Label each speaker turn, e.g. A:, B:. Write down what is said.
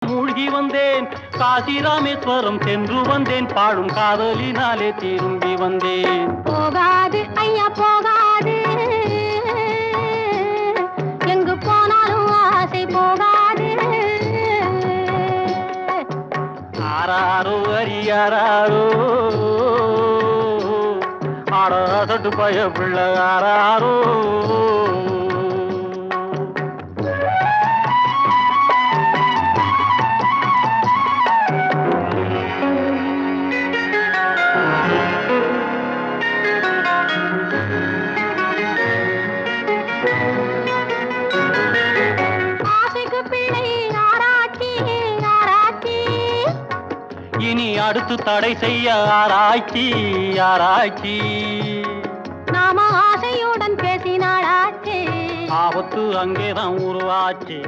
A: மூழ்கி வந்தேன். காசி ராமேஸ்வரம் சென்று வந்தேன். பாடும் காதலினாலே திரும்பி வந்தேன்.
B: போகாது ஐயா போகாது, எங்கு போனாலும் ஆசை போகாது.
A: ஆராரோ அரியாரோ ஆடாசட்டு பய பிள்ளை ஆராரோ. இனி அடுத்து தடை செய்ய ஆராய்ச்சி ஆராய்ச்சி.
B: நாம ஆசையுடன் பேசினாளாச்சு,
A: ஆபத்து அங்கேதான் உருவாச்சு.